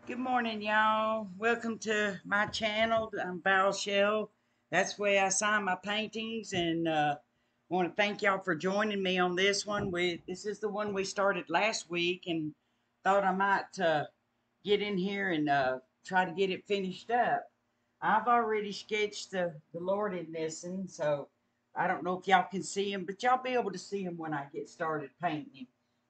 Good morning, y'all. Welcome to my channel. I'm Val Shell. That's where I sign my paintings, and want to thank y'all for joining me on this one. This is the one we started last week, and thought I might get in here and try to get it finished up. I've already sketched the Lord in this, and so I don't know if y'all can see him, but y'all be able to see him when I get started painting him.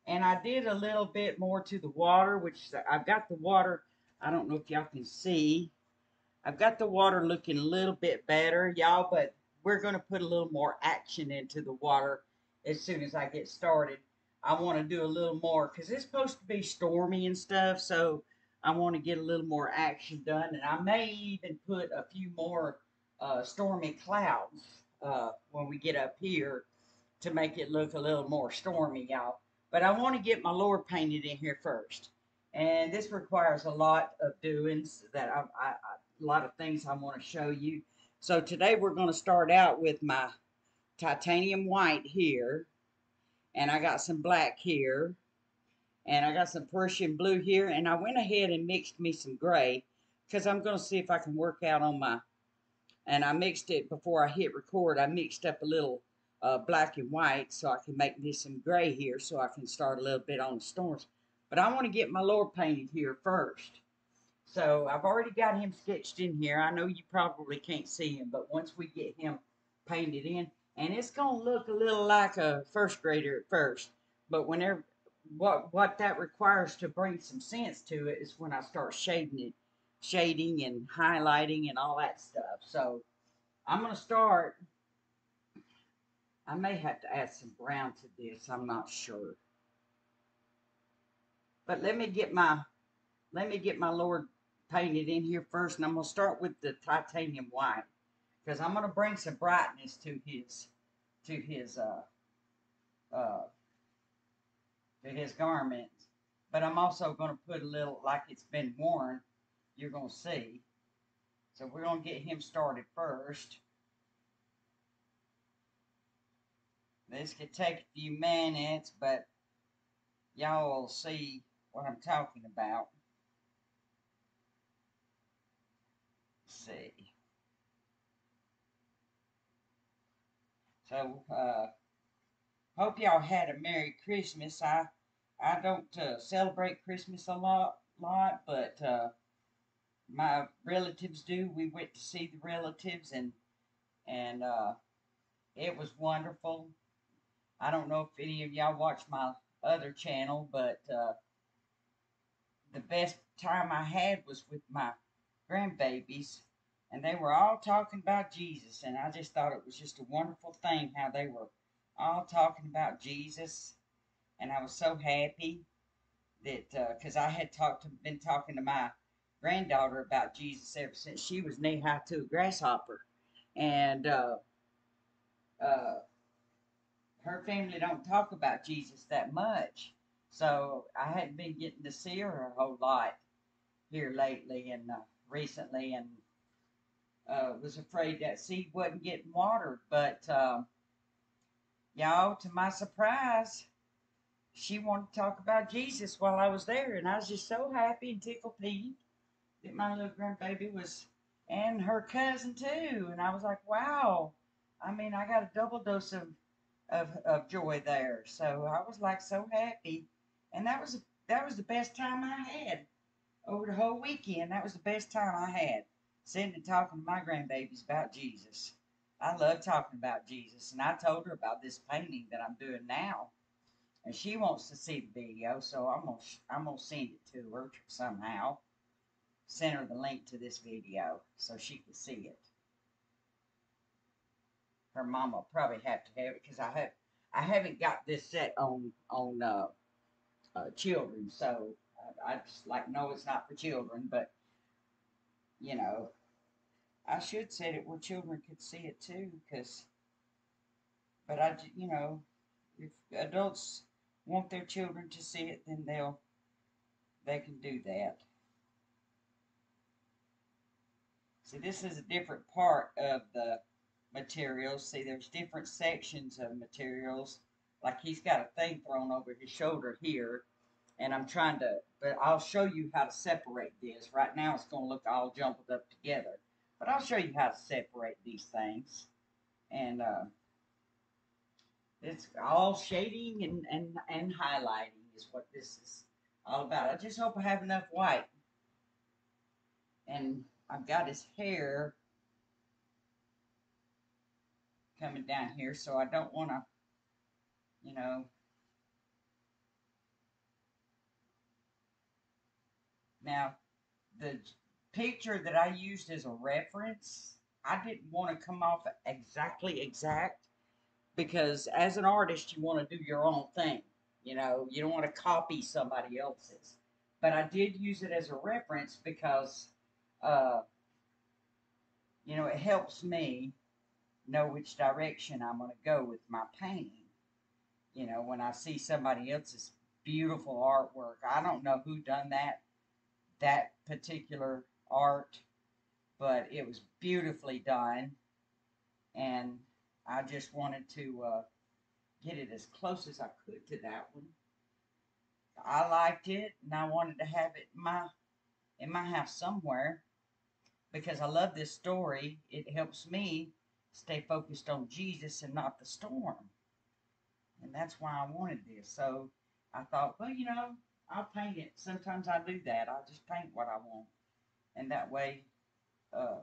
And I did a little bit more to the water, which I've got the water. I don't know if y'all can see. I've got the water looking a little bit better, y'all, but we're going to put a little more action into the water as soon as I get started. I want to do a little more because it's supposed to be stormy and stuff, so I want to get a little more action done. And I may even put a few more stormy clouds when we get up here to make it look a little more stormy, y'all. But I want to get my Lord painted in here first. And this requires a lot of doings that a lot of things I want to show you. So today we're going to start out with my titanium white here. And I got some black here. And I got some Prussian blue here. And I went ahead and mixed me some gray because I'm going to see if I can work out on my, and I mixed it before I hit record. I mixed up a little black and white so I can make me some gray here so I can start a little bit on the storms. But I want to get my Lord painted here first. So I've already got him sketched in here. I know you probably can't see him, but once we get him painted in, and it's going to look a little like a first grader at first, but whenever what that requires to bring some sense to it is when I start shading and highlighting and all that stuff. So I'm going to start. I may have to add some brown to this. I'm not sure. But let me get my Lord painted in here first, and I'm going to start with the titanium white because I'm going to bring some brightness to his uh to his garments. But I'm also going to put a little like it's been worn. You're going to see. So we're going to get him started first. This could take a few minutes, but y'all will see what I'm talking about. Let's see. So hope y'all had a Merry Christmas. I don't celebrate Christmas a lot, but my relatives do. We went to see the relatives, and it was wonderful. I don't know if any of y'all watched my other channel, but the best time I had was with my grandbabies, and they were all talking about Jesus, and I just thought it was just a wonderful thing how they were all talking about Jesus, and I was so happy that because I had been talking to my granddaughter about Jesus ever since she was knee high to a grasshopper, and uh, her family don't talk about Jesus that much, so I hadn't been getting to see her a whole lot here lately and recently, and was afraid that seed wasn't getting watered, but y'all, to my surprise, she wanted to talk about Jesus while I was there, and I was just so happy and tickled pink that my little grandbaby was, and her cousin too. And I was like, wow. I mean, I got a double dose of joy there. So I was like so happy, and that was the best time I had over the whole weekend. That was the best time I had sitting and talking to my grandbabies about Jesus. I love talking about Jesus, and I told her about this painting that I'm doing now, and she wants to see the video, so I'm gonna send it to her somehow. Send her the link to this video so she can see it. Her mom will probably have to have it because I haven't got this set on children, so I just like no, it's not for children, but you know I should set it where children could see it too, because but if adults want their children to see it, then they can do that. See, this is a different part of the materials. See, there's different sections of materials. Like he's got a thing thrown over his shoulder here, and I'm trying to but I'll show you how to separate this. Right now it's going to look all jumbled up together, but I'll show you how to separate these things. And it's all shading and highlighting is what this is all about. I just hope I have enough white. And I've got his hair coming down here, so I don't want to, you know. Now, the picture that I used as a reference, I didn't want to come off exactly exact because as an artist, you want to do your own thing. You know, you don't want to copy somebody else's. But I did use it as a reference because, uh, you know, it helps me know which direction I'm going to go with my painting. You know, when I see somebody else's beautiful artwork, I don't know who done that particular art, but it was beautifully done, and I just wanted to get it as close as I could to that one. I liked it, and I wanted to have it in my house somewhere because I love this story. It helps me stay focused on Jesus and not the storm, and that's why I wanted this. So I thought, well, you know, I'll paint it. Sometimes I do that. I'll just paint what I want, and that way uh,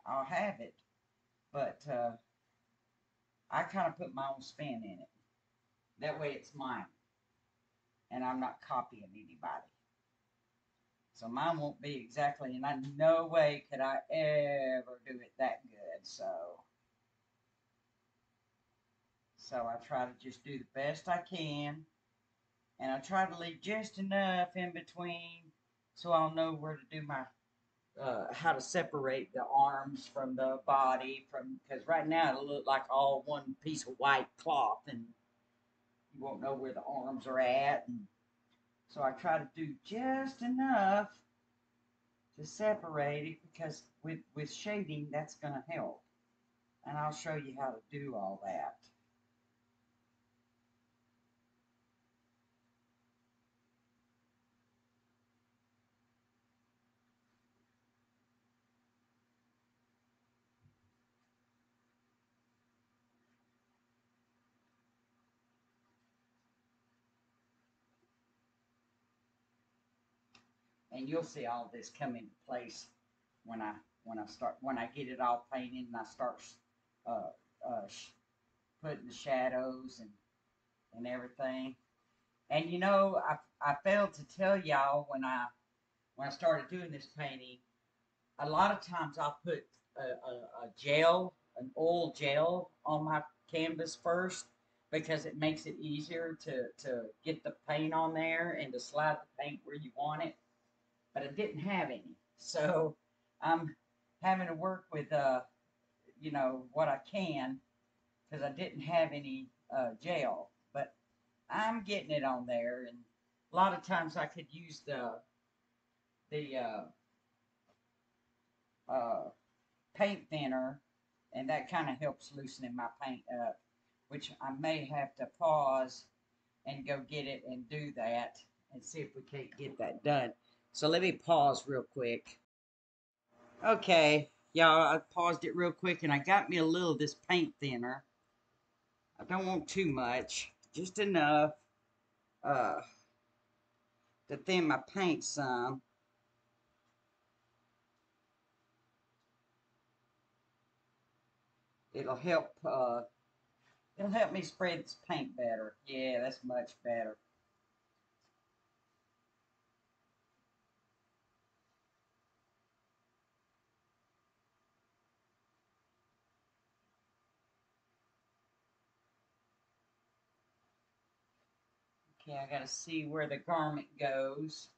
I'll have it. But I kind of put my own spin in it. That way it's mine, and I'm not copying anybody. So mine won't be exactly, and I no way could I ever do it that good. So I try to just do the best I can, and I try to leave just enough in between so I'll know where to do my how to separate the arms from the body from because right now it'll look like all one piece of white cloth and you won't know where the arms are at. And so I try to do just enough to separate it because with shading that's going to help. And I'll show you how to do all that. And you'll see all this come into place when I get it all painted and I start uh, uh, putting the shadows and everything. And you know, I failed to tell y'all when I started doing this painting, a lot of times I'll put a gel, an oil gel on my canvas first because it makes it easier to get the paint on there and to slide the paint where you want it. But I didn't have any. So I'm having to work with, you know, what I can because I didn't have any gel. But I'm getting it on there. And a lot of times I could use the uh, paint thinner, and that kind of helps loosening my paint up, which I may have to pause and go get it and do that and see if we can't get that done. So let me pause real quick. Okay, y'all, I paused it real quick and I got me a little of this paint thinner. I don't want too much, just enough uh, to thin my paint some. It'll help. It'll help me spread this paint better. Yeah, that's much better. Okay, I gotta see where the garment goes.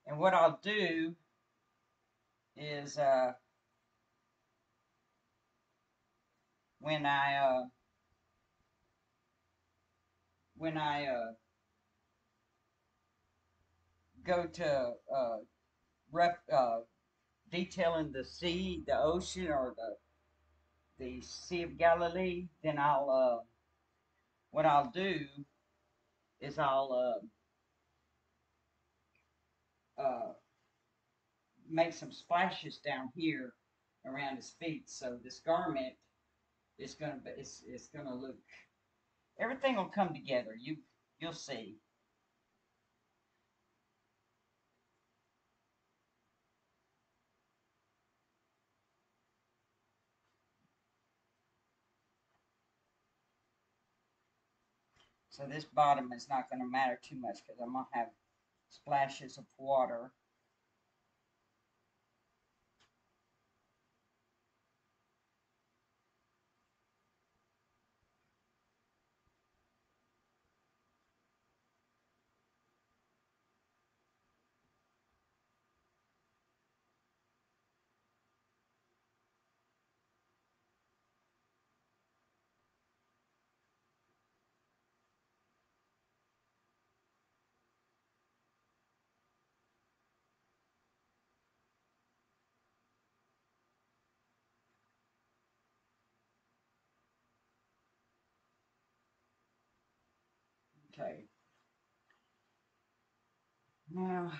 And what I'll do is when I go to rep, detailing the sea, the ocean, or the Sea of Galilee, then I'll what I'll do is uh, make some splashes down here around his feet. So this garment is gonna be, it's gonna look, everything will come together. You'll see. So this bottom is not going to matter too much because I'm going to have splashes of water. Okay. Now,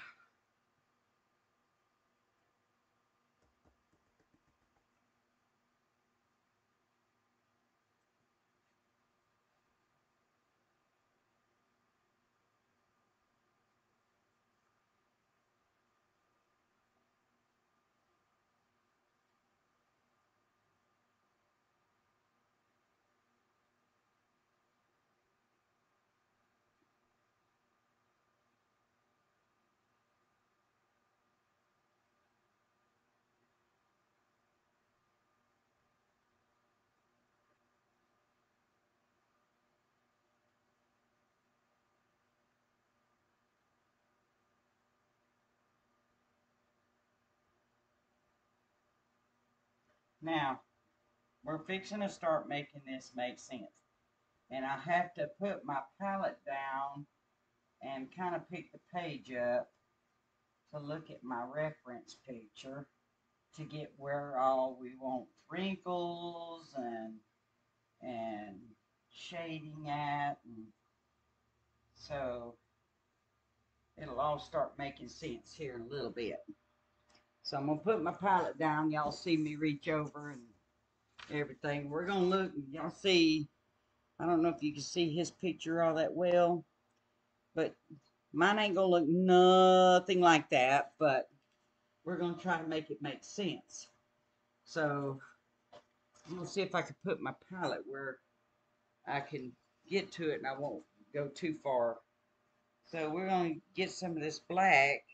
now, we're fixing to start making this make sense. And I have to put my palette down and kind of pick the page up to look at my reference picture to get where all we want wrinkles and shading at. And so it'll all start making sense here in a little bit. So I'm going to put my palette down. Y'all see me reach over and everything. We're going to look, y'all see, I don't know if you can see his picture all that well, but mine ain't going to look nothing like that, but we're going to try to make it make sense. So I'm going to see if I can put my palette where I can get to it and I won't go too far. So we're going to get some of this black.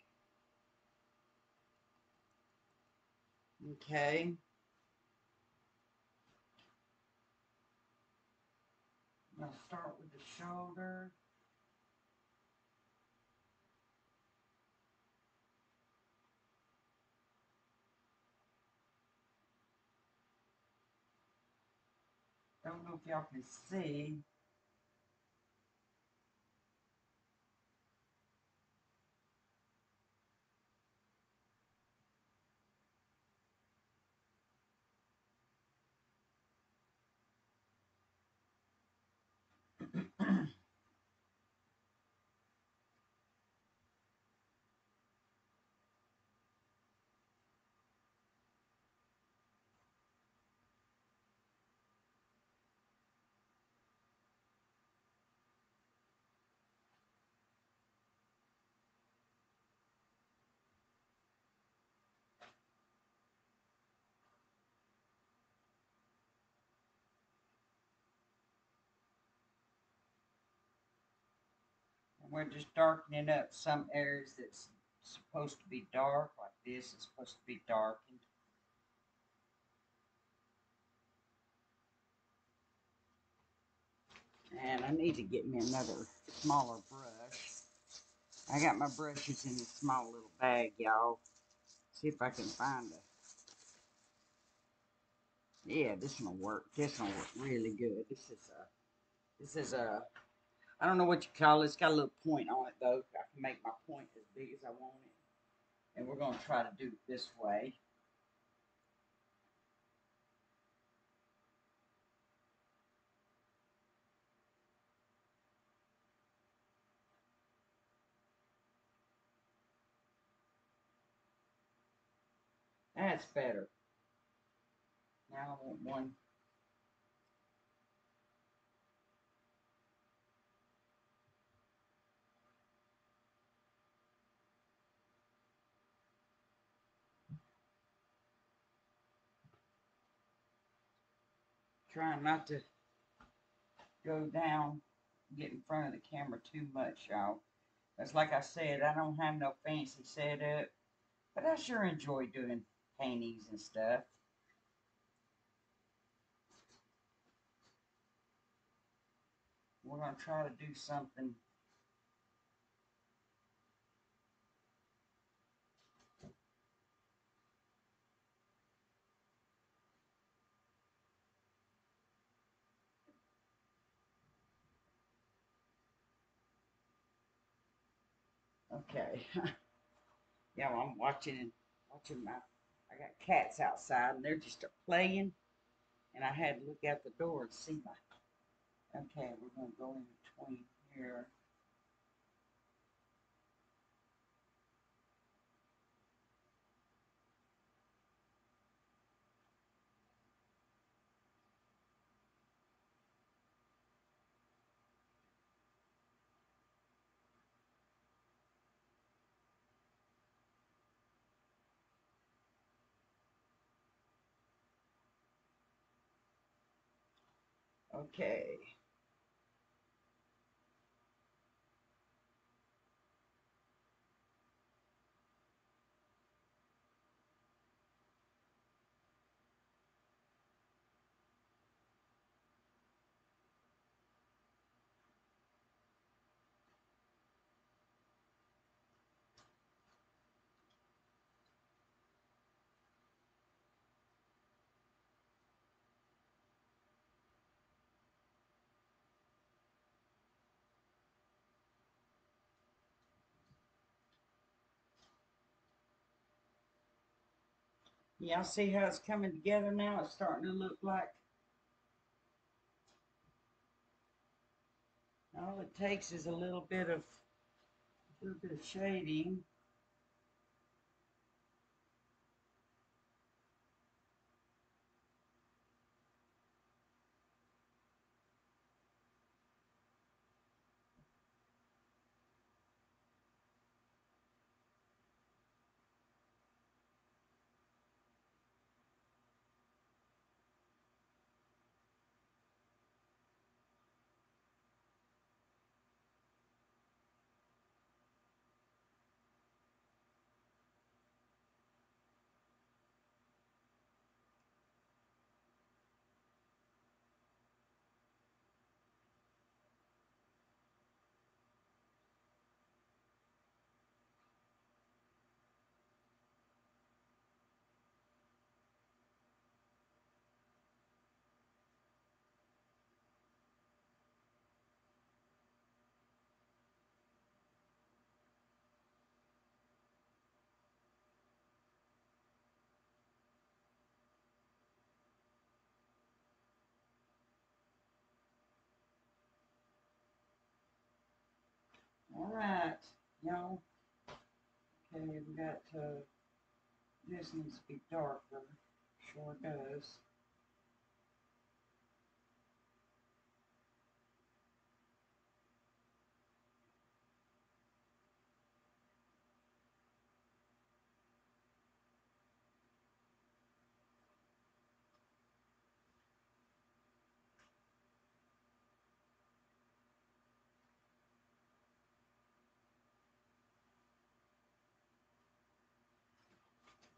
Okay. I'm going to start with the shoulder. Don't know if y'all can see. And we're just darkening up some areas that's supposed to be dark, like this is supposed to be darkened. And I need to get me another smaller brush. I got my brushes in this small little bag, y'all. See if I can find a. Yeah, this one will work. This one will work really good. This is a, I don't know what you call it. It's got a little point on it though. I can make my point as big as I want it. And we're going to try to do it this way. That's better. Now I want one. Trying not to go down, get in front of the camera too much, y'all. That's like I said, I don't have no fancy setup, but I sure enjoy doing paintings and stuff. We're going to try to do something. Okay. Yeah, well, I'm watching my, I got cats outside and they're just playing, and I had to look out the door and see my, okay, we're going to go in between here. Okay. Y'all see how it's coming together now? It's starting to look like all it takes is a little bit of shading. All right, y'all. Okay, we got this needs to be darker. Sure does.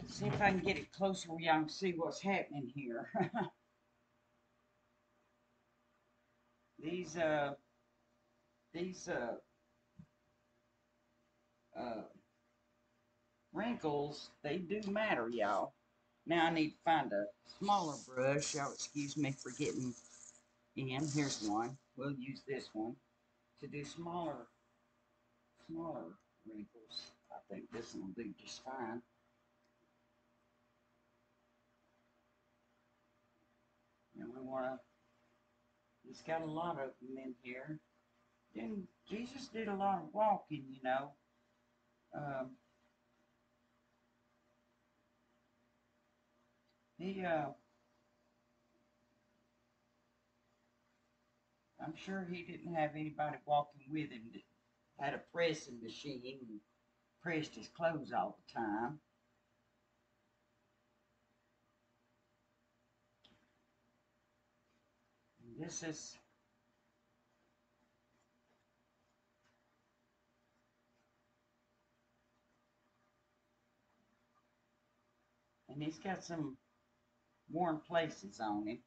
See if I can get it closer where y'all can see what's happening here. these uh these uh wrinkles, they do matter, y'all. Now I need to find a smaller brush. Y'all excuse me for getting in. Here's one. We'll use this one to do smaller wrinkles. I think this one will do just fine. And we want to, it's got a lot of them in here. Then Jesus did a lot of walking, you know. I'm sure he didn't have anybody walking with him that had a pressing machine and pressed his clothes all the time. This is and he's got some worn places on him.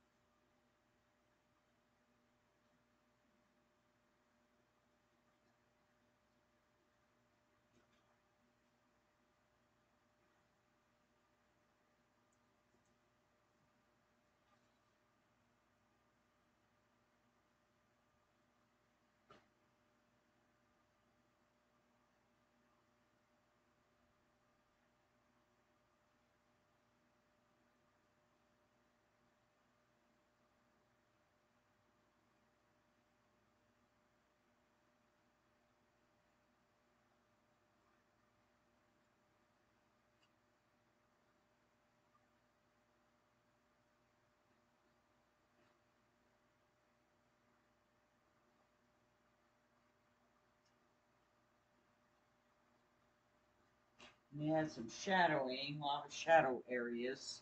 And he has some shadowing, a lot of shadow areas.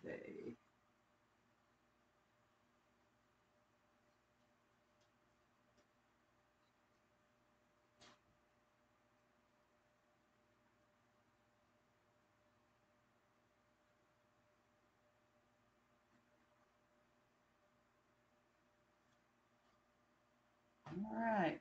Okay. All right.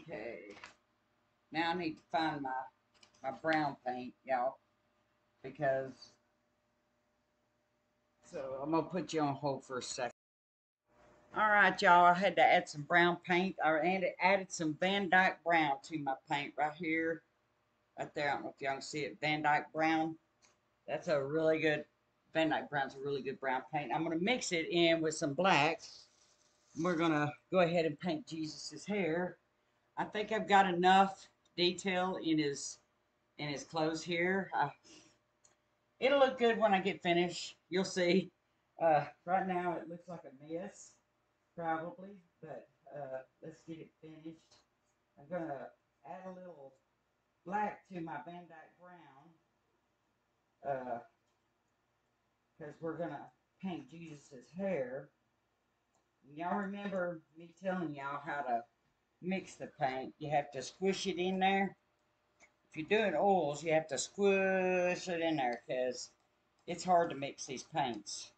Okay. Now I need to find my brown paint, y'all, because so I'm gonna put you on hold for a second. All right, y'all. I had to add some brown paint. I added some Van Dyke brown to my paint right here, right there. I don't know if y'all can see it. Van Dyke brown. That's a really good. Van Dyke brown's a really good brown paint. I'm gonna mix it in with some black. We're gonna go ahead and paint Jesus's hair. I think I've got enough detail in his clothes here. It'll look good when I get finished. You'll see. Right now it looks like a mess, probably, but let's get it finished. I'm gonna add a little black to my Van Dyke brown, because we're gonna paint Jesus's hair. Y'all remember me telling y'all how to mix the paint? You have to squish it in there. If you're doing oils, you have to squish it in there because it's hard to mix these paints.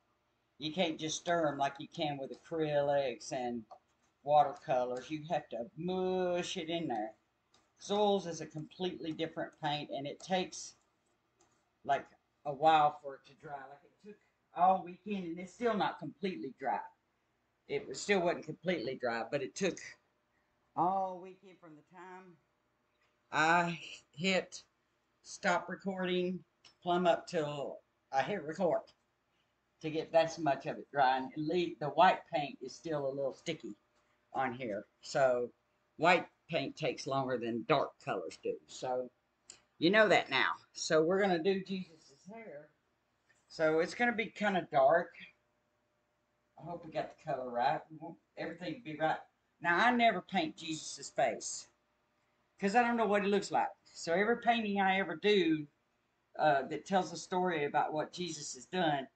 You can't just stir them like you can with acrylics and watercolors. You have to mush it in there. Zoils is a completely different paint, and it takes like a while for it to dry. Like it took all weekend, and it's still not completely dry. Still wasn't completely dry, but it took all weekend from the time I hit stop recording plumb up till I hit record to get that much of it dry. And the white paint is still a little sticky on here. So white paint takes longer than dark colors do. So you know that now. So we're going to do Jesus's hair. So it's going to be kind of dark. I hope we got the color right. We want everything to be right. Now, I never paint Jesus's face because I don't know what he looks like. So every painting I ever do that tells a story about what Jesus has done,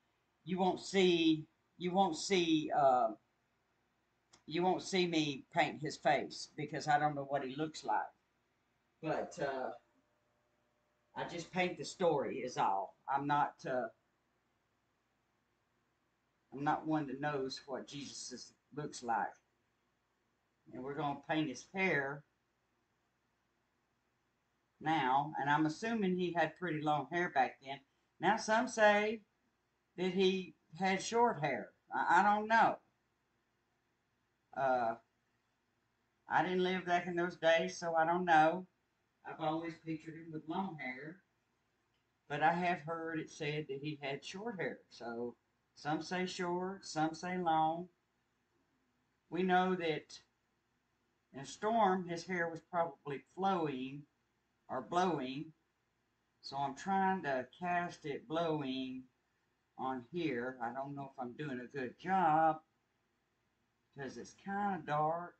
you won't see you won't see you won't see me paint his face because I don't know what he looks like. But I just paint the story is all. I'm not one that knows what Jesus looks like. And we're going to paint his hair now. And I'm assuming he had pretty long hair back then. Now, some say that he had short hair. I don't know. Uh, I didn't live back in those days, so I don't know. I've always pictured him with long hair. But I have heard it said that he had short hair. So some say short, some say long. We know that in a storm, his hair was probably flowing or blowing. So I'm trying to cast it blowing on here. I don't know if I'm doing a good job because it's kind of dark.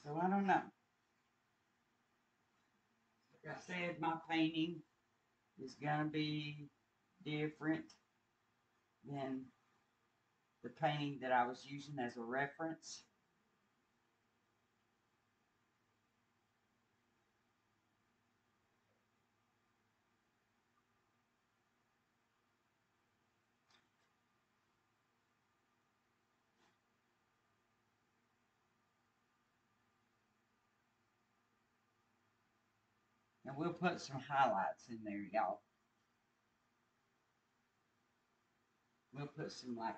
So I don't know. Like I said, my painting is going to be different than the painting that I was using as a reference. And we'll put some highlights in there, y'all. We'll put some, like,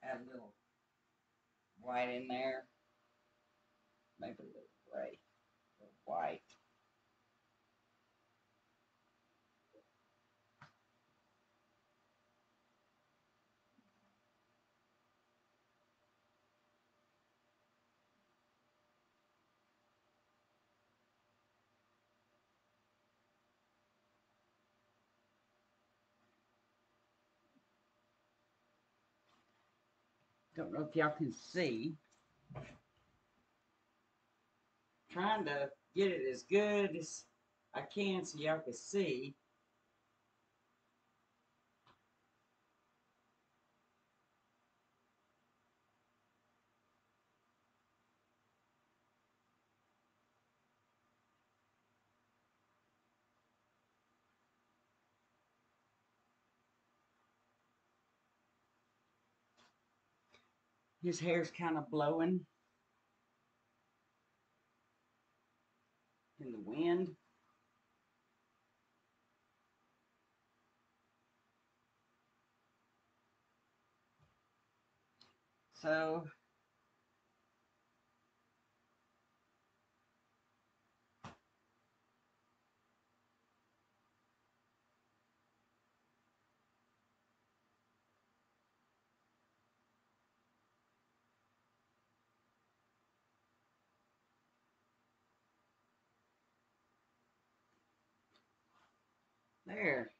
add a little white in there. Maybe a little gray, a little white. Don't know if y'all can see. Trying to get it as good as I can so y'all can see. His hair's kind of blowing in the wind. So there.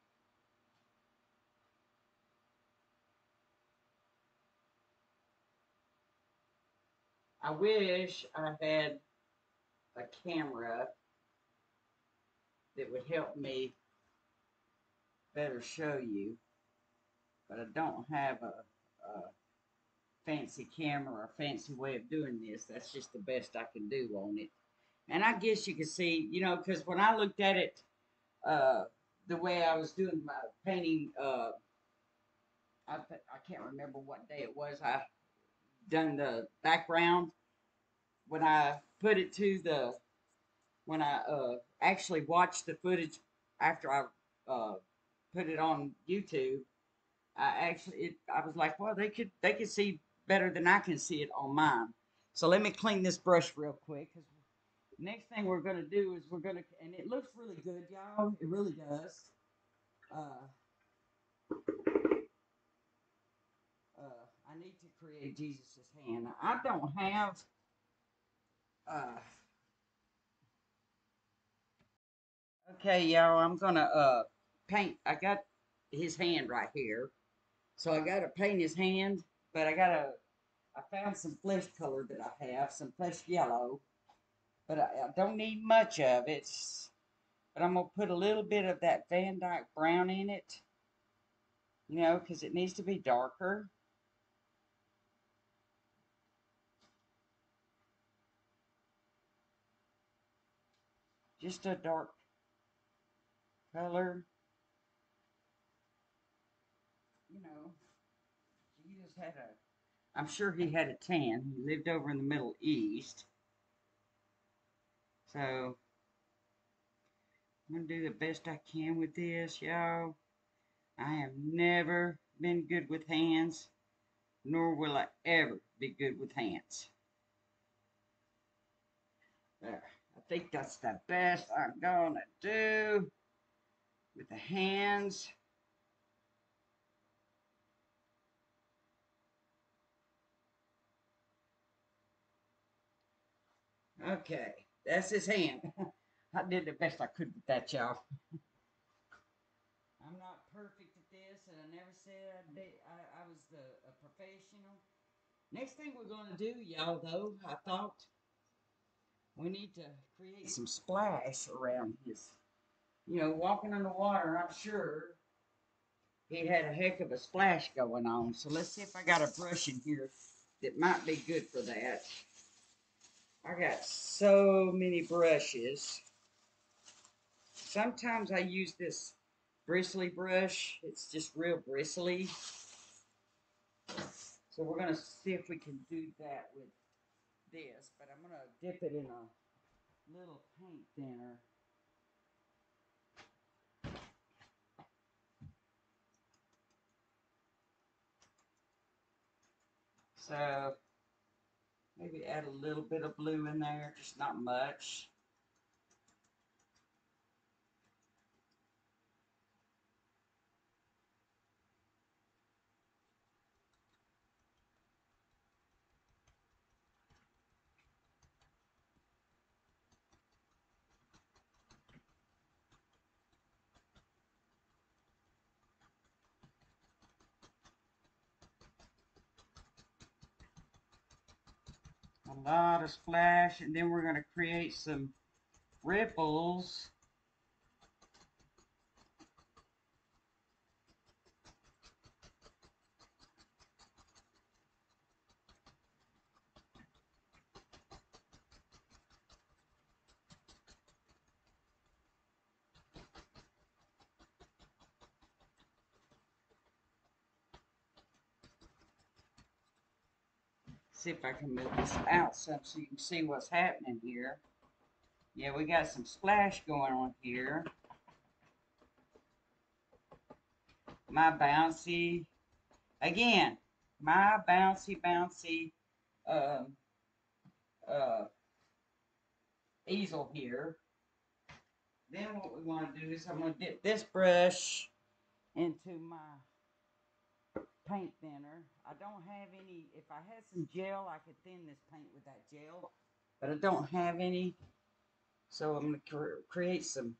I wish I had a camera that would help me better show you, but I don't have fancy camera or fancy way of doing this. That's just the best I can do on it. And I guess you can see, you know, because when I looked at it, uh, the way I was doing my painting, I can't remember what day it was. I done the background when I put it to the when I actually watched the footage after I put it on YouTube. I was like, well, they could see better than I can see it on mine. So let me clean this brush real quick. Cause next thing we're gonna do is and it looks really good, y'all. It really does. Uh, I need to create Jesus's hand. I don't have. Uh, okay, y'all. I'm gonna paint. I got his hand right here, so I gotta paint his hand. But I found some flesh color that I have, some flesh yellow, but I don't need much of it. But I'm gonna put a little bit of that Van Dyke brown in it, you know, because it needs to be darker. Just a dark color, you know. Jesus had I'm sure he had a tan. He lived over in the Middle East. So I'm gonna do the best I can with this, y'all. I have never been good with hands, nor will I ever be good with hands. There. I think that's the best I'm gonna do with the hands. Okay, that's his hand. I did the best I could with that, y'all. I'm not perfect at this, and I never said I was a professional. Next thing we're going to do, y'all, though, I thought we need to create some splash around his, you know, walking on the water. I'm sure he had a heck of a splash going on. So let's see if I got a brush in here that might be good for that. I got so many brushes. Sometimes I use this bristly brush. It's just real bristly. So we're going to see if we can do that with this. But I'm going to dip it in a little paint thinner. So maybe add a little bit of blue in there, just not much. A lot of splash, and then we're going to create some ripples. See if I can move this out some so you can see what's happening here. Yeah, we got some splash going on here. My bouncy, again, my bouncy um, uh, easel here. Then what we want to do is I'm going to dip this brush into my paint thinner. I don't have any. If I had some gel, I could thin this paint with that gel, but I don't have any. So I'm going to create some.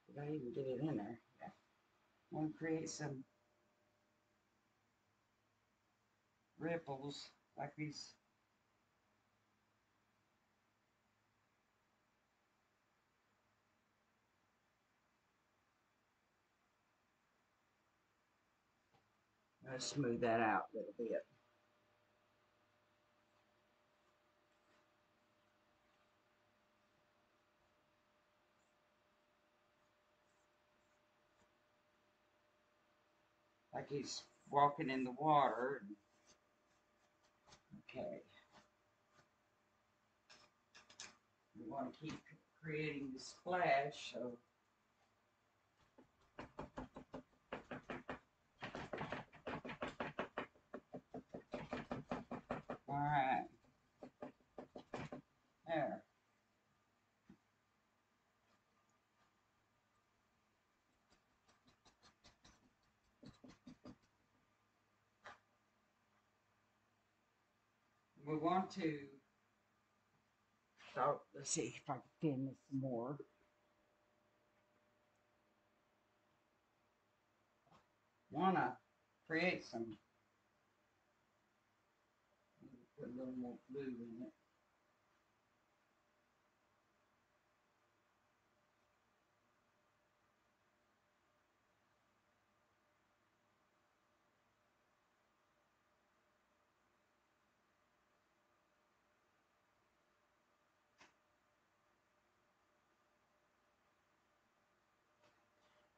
Did I even get it in there? Yeah. I'm going to create some ripples like these. Let's smooth that out a little bit. Like he's walking in the water. Okay. We want to keep creating the splash, so all right. There. We want to, so let's see if I can thin this some more. Want to create some, put a little more blue in it.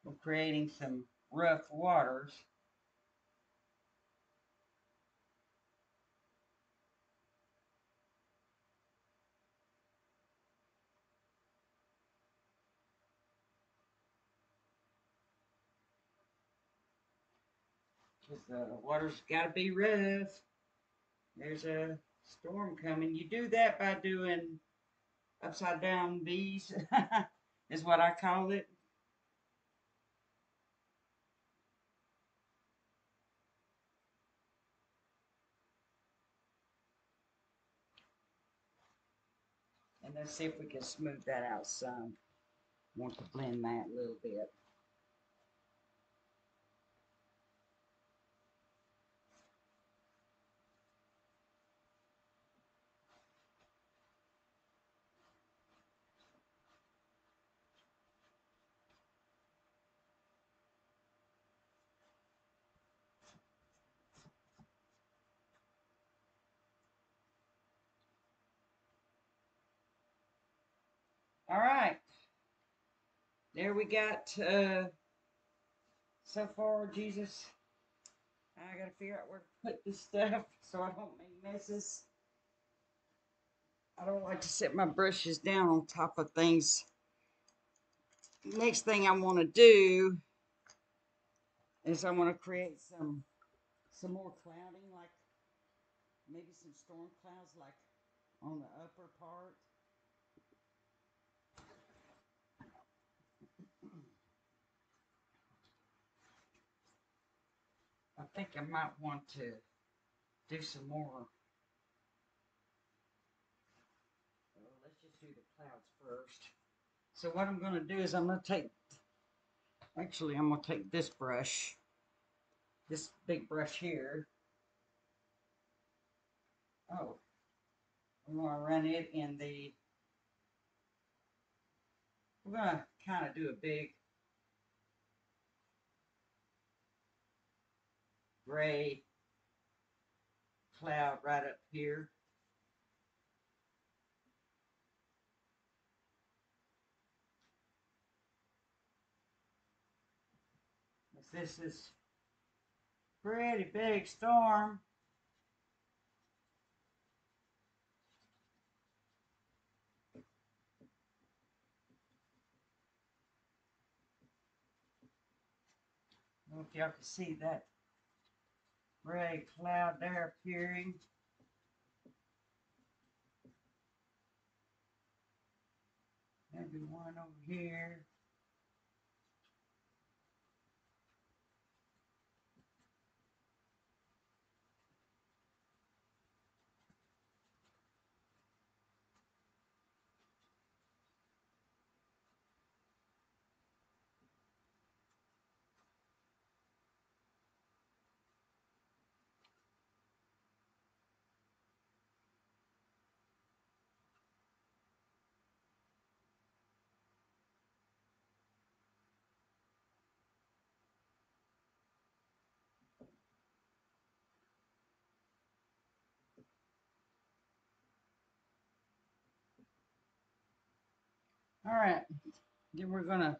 We're creating some rough waters. Because the water's got to be rough. There's a storm coming. You do that by doing upside down V's, is what I call it. And let's see if we can smooth that out some. Want to blend that a little bit. All right. There we got, so far, Jesus. I got to figure out where to put this stuff so I don't make messes. I don't like to set my brushes down on top of things. Next thing I want to do is I want to create some more clouding, like maybe some storm clouds, like on the upper part. I think I might want to do some more. Well, let's just do the clouds first. So what I'm going to do is I'm going to take, actually I'm going to take this brush, this big brush here. Oh, I'm going to run it in the, we're going to kind of do a big gray cloud right up here. This is pretty big storm. I don't know if y'all can see that gray cloud there appearing. Maybe one over here. All right, then we're gonna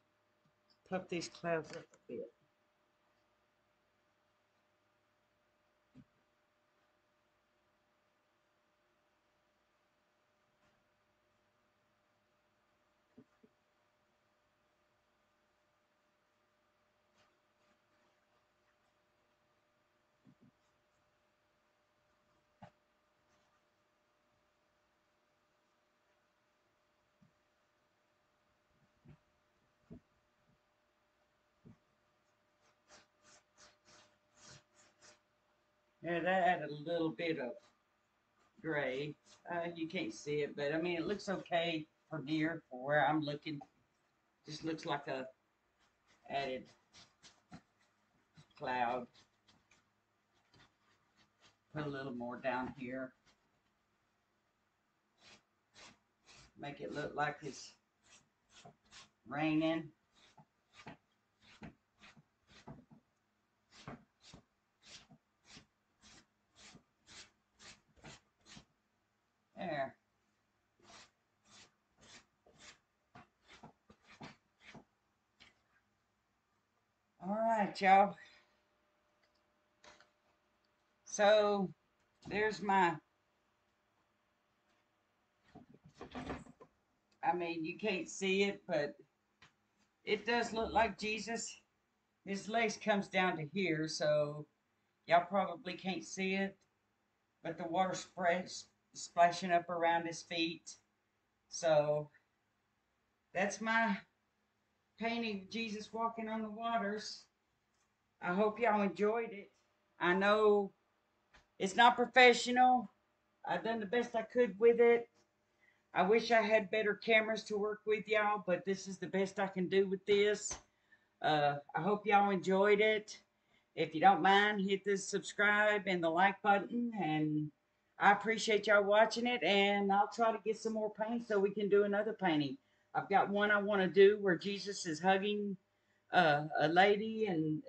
puff these clouds up a bit. Yeah, that added a little bit of gray. You can't see it, but I mean, it looks okay from here, for where I'm looking. Just looks like a added cloud. Put a little more down here. Make it look like it's raining. There. All right, y'all. So there's my, I mean, you can't see it, but it does look like Jesus. His lace comes down to here, so y'all probably can't see it, but the water spreads splashing up around his feet. So that's my painting of Jesus walking on the waters. I hope y'all enjoyed it. I know it's not professional. I've done the best I could with it. I wish I had better cameras to work with y'all, but this is the best I can do with this. I hope y'all enjoyed it. If you don't mind, hit the subscribe and the like button. And I appreciate y'all watching it. And I'll try to get some more paint so we can do another painting. I've got one I want to do where Jesus is hugging a lady, and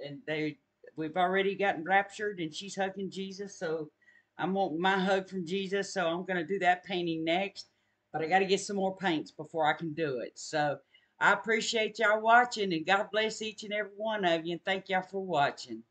we've already gotten raptured, and she's hugging Jesus. So I'm wanting my hug from Jesus. So I'm going to do that painting next. But I got to get some more paints before I can do it. So I appreciate y'all watching, and God bless each and every one of you, and thank y'all for watching.